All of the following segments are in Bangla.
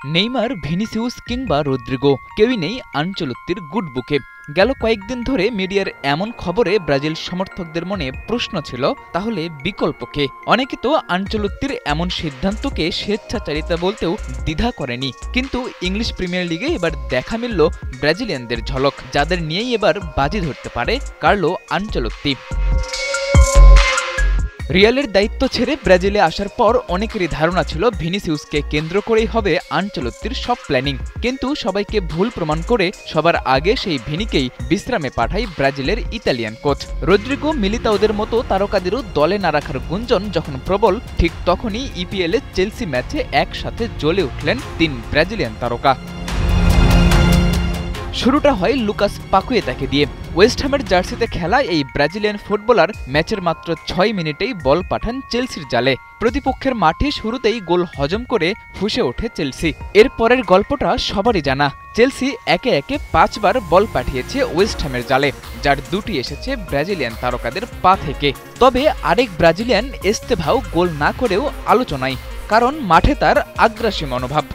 নেইমার, ভিনিসিউস কিংবা রদ্রিগো কেউই নেই আনচেলত্তির গুড বুকে। গেল কয়েকদিন ধরে মিডিয়ার এমন খবরে ব্রাজিল সমর্থকদের মনে প্রশ্ন ছিল, তাহলে বিকল্প কে? অনেকে তো আনচেলত্তির এমন সিদ্ধান্তকে স্বেচ্ছাচারিতা বলতেও দ্বিধা করেনি। কিন্তু ইংলিশ প্রিমিয়ার লিগে এবার দেখা মিলল ব্রাজিলিয়ানদের ঝলক, যাদের নিয়েই এবার বাজি ধরতে পারে কার্লো আনচেলত্তি। রিয়ালের দায়িত্ব ছেড়ে ব্রাজিলে আসার পর অনেকেরই ধারণা ছিল ভিনিসিউসকে কেন্দ্র করেই হবে আনচেলত্তির সব প্ল্যানিং। কিন্তু সবাইকে ভুল প্রমাণ করে সবার আগে সেই ভিনিকেই বিশ্রামে পাঠায় ব্রাজিলের ইতালিয়ান কোচ। রদ্রিগো, মিলিতাওদের মতো তারকাদেরও দলে না রাখার গুঞ্জন যখন প্রবল, ঠিক তখনই ইপিএলে চেলসি ম্যাচে একসাথে জ্বলে উঠলেন ৩ ব্রাজিলিয়ান তারকা। শুরুটা হয় লুকাস পাকুয়েতাকে দিয়ে। ওয়েস্ট হ্যামের জার্সিতে খেলা এই ব্রাজিলিয়ান ফুটবলার ম্যাচের মাত্র ৬ মিনিটেই বল পাঠান চেলসির জালে। প্রতিপক্ষের মাঠে শুরুতেই গোল হজম করে ফুঁসে ওঠে চেলসি। এর পরের গল্পটা সবারই জানা। চেলসি একে একে ৫ বার বল পাঠিয়েছে ওয়েস্ট হ্যামের জালে, যার ২টি এসেছে ব্রাজিলিয়ান তারকাদের পা থেকে। তবে আরেক ব্রাজিলিয়ান এস্তেভাও গোল না করেও আলোচনায়, কারণ মাঠে তার আগ্রাসী মনোভাব।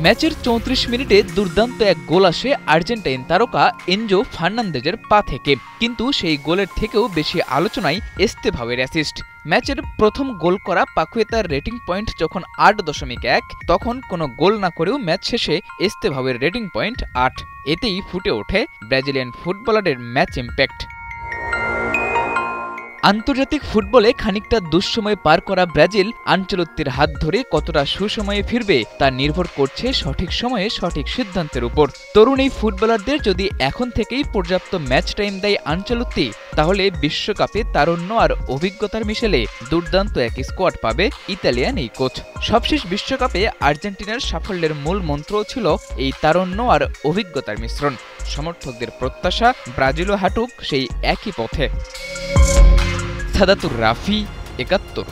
ম্যাচের ৩৪ মিনিটে দুর্দান্ত এক গোল আসে আর্জেন্টাইন তারকা এনজো ফার্নান্দেজের পা থেকে। কিন্তু সেই গোলের থেকেও বেশি আলোচনায় এস্তেভাওয়ের অ্যাসিস্ট। ম্যাচের প্রথম গোল করা পাকুয়েতার রেটিং পয়েন্ট যখন ৮.১, তখন কোনো গোল না করেও ম্যাচ শেষে এস্তেভাওয়ের রেটিং পয়েন্ট ৮। এতেই ফুটে ওঠে ব্রাজিলিয়ান ফুটবলারের ম্যাচ ইম্প্যাক্ট। আন্তর্জাতিক ফুটবলে খানিকটা দুঃসময় পার করা ব্রাজিল আনচেলত্তির হাত ধরে কতটা সুসময়ে ফিরবে তা নির্ভর করছে সঠিক সময়ে সঠিক সিদ্ধান্তের উপর। তরুণ এই ফুটবলারদের যদি এখন থেকেই পর্যাপ্ত ম্যাচ টাইম দেয় আনচেলত্তি, তাহলে বিশ্বকাপে তারুণ্য আর অভিজ্ঞতার মিশেলে দুর্দান্ত এক স্কোয়াড পাবে ইতালিয়ান এই কোচ। সবশেষ বিশ্বকাপে আর্জেন্টিনার সাফল্যের মূল মন্ত্রও ছিল এই তারুণ্য আর অভিজ্ঞতার মিশ্রণ। সমর্থকদের প্রত্যাশা ব্রাজিলও হাঁটুক সেই একই পথে। সাদাতুর রাফি, ৭১।